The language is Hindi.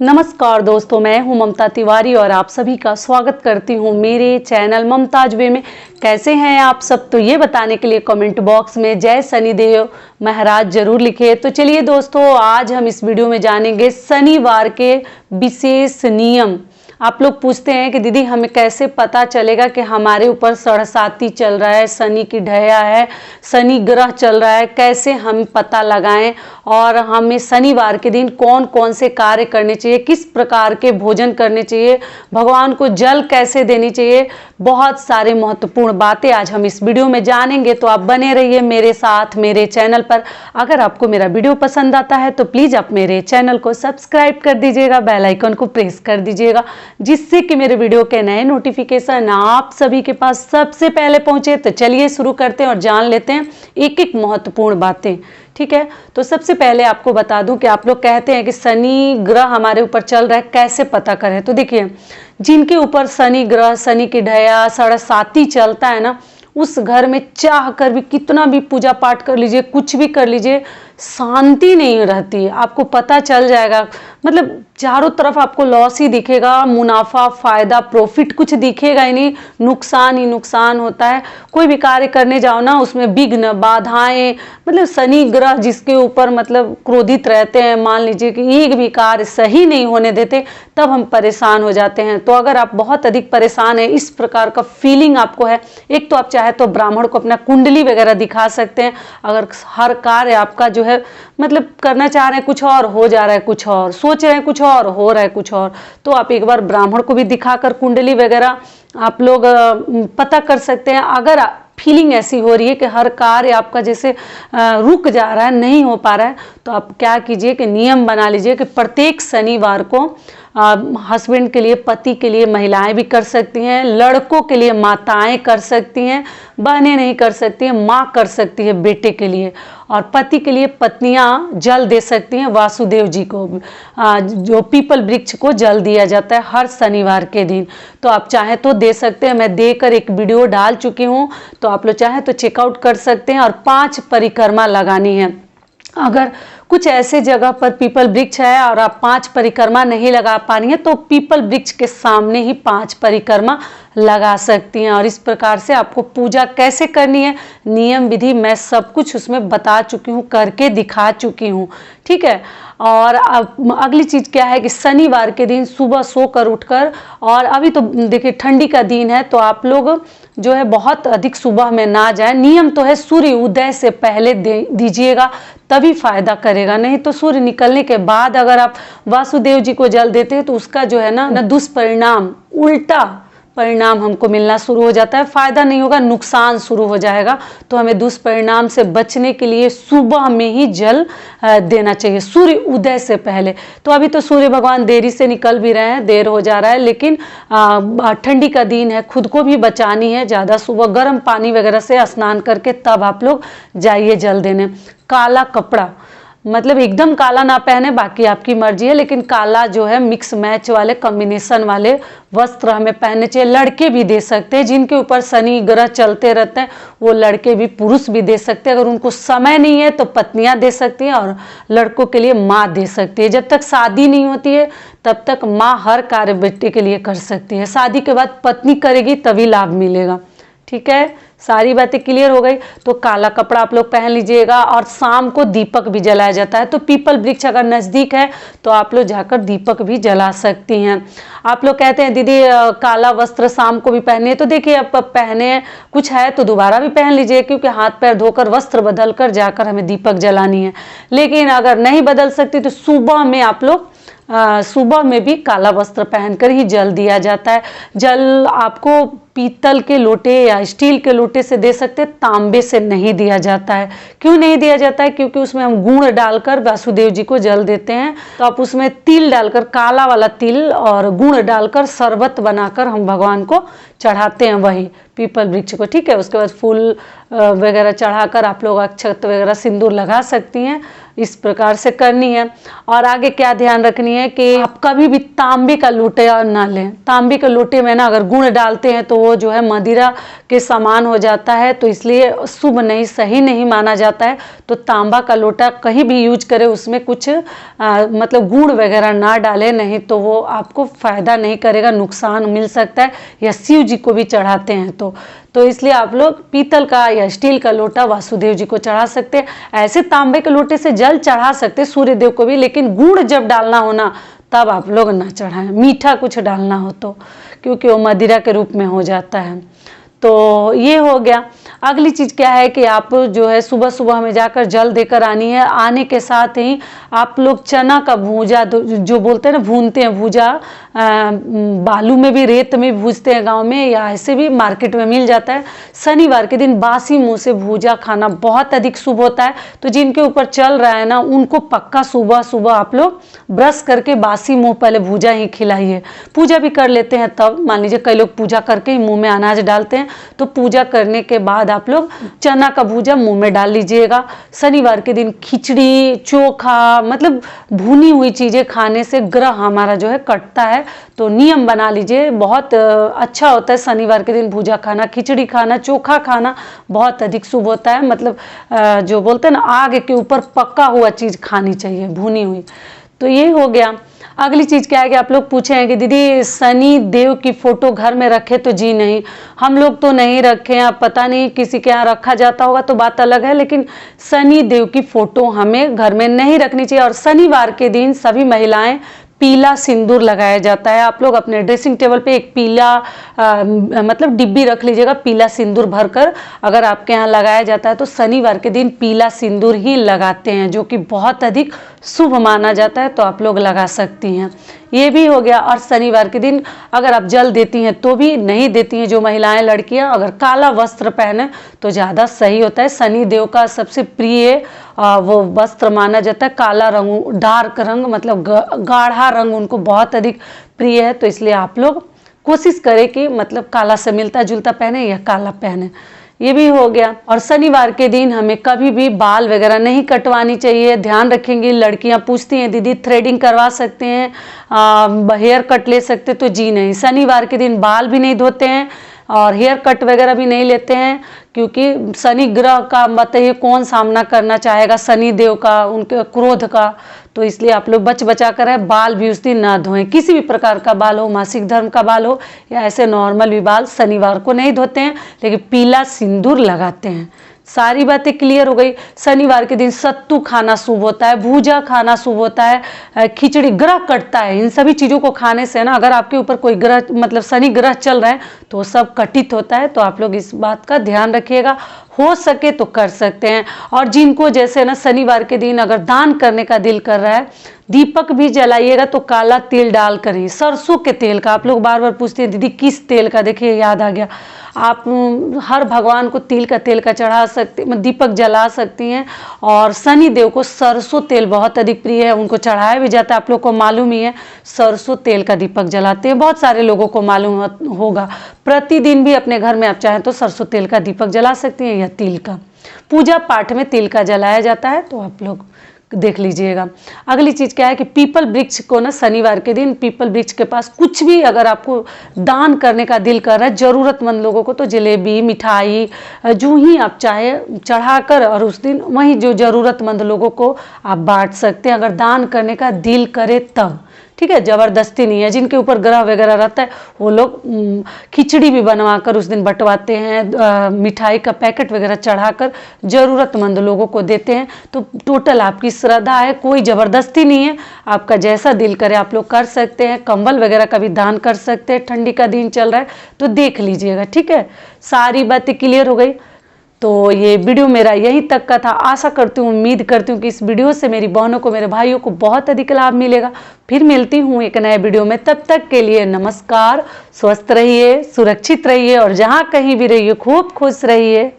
नमस्कार दोस्तों, मैं हूं ममता तिवारी और आप सभी का स्वागत करती हूं मेरे चैनल ममताज वे में। कैसे हैं आप सब? तो ये बताने के लिए कमेंट बॉक्स में जय शनिदेव महाराज जरूर लिखे। तो चलिए दोस्तों, आज हम इस वीडियो में जानेंगे शनिवार के विशेष नियम। आप लोग पूछते हैं कि दीदी हमें कैसे पता चलेगा कि हमारे ऊपर सड़साती चल रहा है, शनि की ढैया है, शनि ग्रह चल रहा है, कैसे हम पता लगाएं और हमें शनिवार के दिन कौन कौन से कार्य करने चाहिए, किस प्रकार के भोजन करने चाहिए, भगवान को जल कैसे देनी चाहिए। बहुत सारे महत्वपूर्ण बातें आज हम इस वीडियो में जानेंगे, तो आप बने रहिए मेरे साथ मेरे चैनल पर। अगर आपको मेरा वीडियो पसंद आता है तो प्लीज़ आप मेरे चैनल को सब्सक्राइब कर दीजिएगा, बेल आइकन को प्रेस कर दीजिएगा, जिससे कि मेरे वीडियो के नए नोटिफिकेशन आप सभी के पास सबसे पहले पहुंचे। तो चलिए शुरू करते हैं और जान लेते हैं एक एक महत्वपूर्ण बातें। ठीक है, तो सबसे पहले आपको बता दूं कि आप लोग कहते हैं कि शनि ग्रह हमारे ऊपर चल रहा है, कैसे पता करें। तो देखिए, जिनके ऊपर शनि ग्रह, शनि की ढैया, सड़साती चलता है ना, उस घर में चाह कर भी कितना भी पूजा पाठ कर लीजिए, कुछ भी कर लीजिए, शांति नहीं रहती। आपको पता चल जाएगा, मतलब चारों तरफ आपको लॉस ही दिखेगा, मुनाफा फायदा प्रॉफिट कुछ दिखेगा ही नहीं, नुकसान ही नुकसान होता है। कोई भी कार्य करने जाओ ना, उसमें विघ्न बाधाएं, मतलब शनि ग्रह जिसके ऊपर मतलब क्रोधित रहते हैं, मान लीजिए कि एक भी कार्य सही नहीं होने देते, तब हम परेशान हो जाते हैं। तो अगर आप बहुत अधिक परेशान हैं, इस प्रकार का फीलिंग आपको है, एक तो आप चाहे तो ब्राह्मण को अपना कुंडली वगैरह दिखा सकते हैं। अगर हर कार्य आपका जो है मतलब करना चाह रहे हैं कुछ और, हो जा रहा है कुछ और, सोच रहे हैं कुछ और, हो रहा है कुछ और, तो आप एक बार ब्राह्मण को भी दिखाकर कुंडली वगैरह आप लोग पता कर सकते हैं। अगर फीलिंग ऐसी हो रही है कि हर कार्य आपका जैसे रुक जा रहा है, नहीं हो पा रहा है, तो आप क्या कीजिए कि नियम बना लीजिए कि प्रत्येक शनिवार को हस्बैंड के लिए, पति के लिए महिलाएं भी कर सकती हैं, लड़कों के लिए माताएं कर सकती हैं, बहनें नहीं कर सकती हैं, माँ कर सकती है बेटे के लिए, और पति के लिए पत्नियां जल दे सकती हैं वासुदेव जी को, जो पीपल वृक्ष को जल दिया जाता है हर शनिवार के दिन। तो आप चाहें तो दे सकते हैं, मैं देकर एक वीडियो डाल चुकी हूँ, तो आप लोग चाहें तो चेकआउट कर सकते हैं। और 5 परिक्रमा लगानी है। अगर कुछ ऐसे जगह पर पीपल वृक्ष है और आप 5 परिक्रमा नहीं लगा पा रही हैं, तो पीपल वृक्ष के सामने ही 5 परिक्रमा लगा सकती हैं। और इस प्रकार से आपको पूजा कैसे करनी है, नियम विधि मैं सब कुछ उसमें बता चुकी हूँ, करके दिखा चुकी हूँ। ठीक है, और अब अगली चीज़ क्या है कि शनिवार के दिन सुबह सोकर उठकर, और अभी तो देखिए ठंडी का दिन है, तो आप लोग जो है बहुत अधिक सुबह में ना जाए। नियम तो है सूर्य उदय से पहले दीजिएगा, तभी फायदा करेगा, नहीं तो सूर्य निकलने के बाद अगर आप वासुदेव जी को जल देते हैं तो उसका जो है ना दुष्परिणाम, उल्टा परिणाम हमको मिलना शुरू हो जाता है, फायदा नहीं होगा, नुकसान शुरू हो जाएगा। तो हमें दुष्परिणाम से बचने के लिए सुबह में ही जल देना चाहिए, सूर्य उदय से पहले। तो अभी तो सूर्य भगवान देरी से निकल भी रहे हैं, देर हो जा रहा है, लेकिन ठंडी का दिन है, खुद को भी बचानी है, ज़्यादा सुबह गर्म पानी वगैरह से स्नान करके तब आप लोग जाइए जल देने। काला कपड़ा, मतलब एकदम काला ना पहने, बाकी आपकी मर्जी है, लेकिन काला जो है मिक्स मैच वाले, कॉम्बिनेशन वाले वस्त्र हमें पहनने चाहिए। लड़के भी दे सकते हैं, जिनके ऊपर शनि ग्रह चलते रहते हैं वो लड़के भी, पुरुष भी दे सकते हैं। अगर उनको समय नहीं है तो पत्नियां दे सकती हैं, और लड़कों के लिए माँ दे सकती है। जब तक शादी नहीं होती है तब तक माँ हर कार्य बेटे के लिए कर सकती है, शादी के बाद पत्नी करेगी तभी लाभ मिलेगा। ठीक है, सारी बातें क्लियर हो गई। तो काला कपड़ा आप लोग पहन लीजिएगा, और शाम को दीपक भी जलाया जाता है, तो पीपल वृक्ष अगर नज़दीक है तो आप लोग जाकर दीपक भी जला सकती हैं। आप लोग कहते हैं दीदी काला वस्त्र शाम को भी पहने, तो देखिए आप पहने कुछ है तो दोबारा भी पहन लीजिए, क्योंकि हाथ पैर धोकर वस्त्र बदल कर जाकर हमें दीपक जलानी है। लेकिन अगर नहीं बदल सकती तो सुबह में आप लोग सुबह में भी काला वस्त्र पहनकर ही जल दिया जाता है। जल आपको पीतल के लोटे या स्टील के लोटे से दे सकते, तांबे से नहीं दिया जाता है। क्यों नहीं दिया जाता है? क्योंकि उसमें हम गुड़ डालकर वासुदेव जी को जल देते हैं, तो आप उसमें तिल डालकर, काला वाला तिल और गुड़ डालकर शरबत बनाकर हम भगवान को चढ़ाते हैं, वही पीपल वृक्ष को। ठीक है, उसके बाद फूल वगैरह चढ़ाकर आप लोग अक्षत वगैरह सिंदूर लगा सकती हैं, इस प्रकार से करनी है। और आगे क्या ध्यान रखनी है कि आप कभी भी तांबे का लोटा ना लें। तांबे के लोटे में ना अगर गुड़ डालते हैं तो वो जो है मदिरा के समान हो जाता है, तो इसलिए शुभ नहीं, सही नहीं माना जाता है। तो तांबा का लोटा कहीं भी यूज करें, उसमें कुछ मतलब गुड़ वगैरह ना डालें, नहीं तो वो आपको फायदा नहीं करेगा, नुकसान मिल सकता है, या शिव जी को भी चढ़ाते हैं तो इसलिए आप लोग पीतल का या स्टील का लोटा वासुदेव जी को चढ़ा सकते हैं। ऐसे तांबे के लोटे से जल चढ़ा सकते सूर्य देव को भी, लेकिन गुड़ जब डालना हो ना तब आप लोग ना चढ़ाएं, मीठा कुछ डालना हो तो, क्योंकि वो मदिरा के रूप में हो जाता है। तो ये हो गया। अगली चीज़ क्या है कि आप जो है सुबह सुबह हमें जाकर जल देकर आनी है। आने के साथ ही आप लोग चना का भूजा, जो बोलते हैं ना भूनते हैं भूजा, बालू में भी, रेत में भी भूजते हैं गांव में, या ऐसे भी मार्केट में मिल जाता है। शनिवार के दिन बासी मुंह से भूजा खाना बहुत अधिक शुभ होता है। तो जिनके ऊपर चल रहा है ना, उनको पक्का सुबह सुबह आप लोग ब्रश करके बासी मुंह पहले भूजा ही खिलाइए। पूजा भी कर लेते हैं तब, मान लीजिए कई लोग पूजा करके ही मुंह में अनाज डालते हैं, तो पूजा करने के बाद आप लोग चना का भूजा मुंह में डाल लीजिएगा। शनिवार के दिन खिचड़ी, चोखा, मतलब भुनी हुई चीज़ें खाने से ग्रह हमारा जो है कटता है, तो नियम बना लीजिए। बहुत अच्छा होता है शनिवार के दिन भूजा खाना, खिचड़ी खाना, चोखा खाना बहुत अधिक शुभ होता है। मतलब जो बोलते हैं ना आग के ऊपर पका हुआ चीज़ खानी चाहिए, भुनी हुई। तो ये हो गया। अगली चीज़ क्या है कि आप लोग पूछे हैं कि दीदी शनि देव की फोटो घर में रखे, तो जी नहीं, हम लोग तो नहीं रखे हैं। अब पता नहीं किसी के यहाँ रखा जाता होगा तो बात अलग है, लेकिन शनि देव की फोटो हमें घर में नहीं रखनी चाहिए। और शनिवार के दिन सभी महिलाएं पीला सिंदूर लगाया जाता है। आप लोग अपने ड्रेसिंग टेबल पे एक पीला मतलब डिब्बी रख लीजिएगा, पीला सिंदूर भरकर अगर आपके यहाँ लगाया जाता है तो शनिवार के दिन पीला सिंदूर ही लगाते हैं, जो कि बहुत अधिक शुभ माना जाता है, तो आप लोग लगा सकती हैं। ये भी हो गया। और शनिवार के दिन अगर आप जल देती हैं तो भी, नहीं देती हैं जो महिलाएं, लड़कियां, अगर काला वस्त्र पहने तो ज़्यादा सही होता है। शनि देव का सबसे प्रिय वो वस्त्र माना जाता है काला रंग, डार्क रंग, मतलब गाढ़ा रंग उनको बहुत अधिक प्रिय है। तो इसलिए आप लोग कोशिश करें कि मतलब काला से मिलता जुलता पहने या काला पहने। ये भी हो गया। और शनिवार के दिन हमें कभी भी बाल वगैरह नहीं कटवानी चाहिए। ध्यान रखेंगे, लड़कियां पूछती हैं दीदी थ्रेडिंग करवा सकते हैं, हेयर कट ले सकते, तो जी नहीं, शनिवार के दिन बाल भी नहीं धोते हैं और हेयर कट वगैरह भी नहीं लेते हैं, क्योंकि शनि ग्रह का बताइए कौन सामना करना चाहेगा शनि देव का, उनके क्रोध का। तो इसलिए आप लोग बच बचा कर है, बाल भी उस दिन ना धोएं। किसी भी प्रकार का बाल हो, मासिक धर्म का बाल हो या ऐसे नॉर्मल भी बाल शनिवार को नहीं धोते हैं, लेकिन पीला सिंदूर लगाते हैं। सारी बातें क्लियर हो गई। शनिवार के दिन सत्तू खाना शुभ होता है, भूजा खाना शुभ होता है, खिचड़ी, ग्रह कटता है। इन सभी चीज़ों को खाने से ना, अगर आपके ऊपर कोई ग्रह मतलब शनि ग्रह चल रहा है तो सब कटित होता है। तो आप लोग इस बात का ध्यान रखिएगा, हो सके तो कर सकते हैं। और जिनको जैसे ना शनिवार के दिन अगर दान करने का दिल कर रहा है, दीपक भी जलाइएगा तो काला तिल डाल कर ही, सरसों के तेल का। आप लोग बार बार पूछते हैं दीदी किस तेल का, देखिए याद आ गया। आप हर भगवान को तिल का तेल का चढ़ा सकते, दीपक जला सकती हैं। और शनि देव को सरसों तेल बहुत अधिक प्रिय है, उनको चढ़ाया भी जाता है। आप लोग को मालूम ही है, सरसों तेल का दीपक जलाते हैं, बहुत सारे लोगों को मालूम होगा। प्रतिदिन भी अपने घर में आप चाहें तो सरसों तेल का दीपक जला सकती हैं या तिल का। पूजा पाठ में तिल का जलाया जाता है, तो आप लोग देख लीजिएगा। अगली चीज़ क्या है कि पीपल वृक्ष को ना शनिवार के दिन पीपल वृक्ष के पास कुछ भी अगर आपको दान करने का दिल कर रहा है, ज़रूरतमंद लोगों को, तो जलेबी, मिठाई जो ही आप चाहे चढ़ाकर, और उस दिन वहीं जो ज़रूरतमंद लोगों को आप बांट सकते हैं, अगर दान करने का दिल करे तब। ठीक है, ज़बरदस्ती नहीं है। जिनके ऊपर ग्रह वगैरह रहता है वो लोग खिचड़ी भी बनवाकर उस दिन बंटवाते हैं, मिठाई का पैकेट वगैरह चढ़ाकर ज़रूरतमंद लोगों को देते हैं। तो टोटल आपकी श्रद्धा है, कोई ज़बरदस्ती नहीं है, आपका जैसा दिल करे आप लोग कर सकते हैं। कंबल वगैरह का भी दान कर सकते हैं, ठंडी का दिन चल रहा है तो देख लीजिएगा। ठीक है, सारी बातें क्लियर हो गई। तो ये वीडियो मेरा यहीं तक का था। आशा करती हूँ, उम्मीद करती हूँ कि इस वीडियो से मेरी बहनों को, मेरे भाइयों को बहुत अधिक लाभ मिलेगा। फिर मिलती हूँ एक नए वीडियो में, तब तक के लिए नमस्कार। स्वस्थ रहिए, सुरक्षित रहिए और जहाँ कहीं भी रहिए खूब खुश रहिए।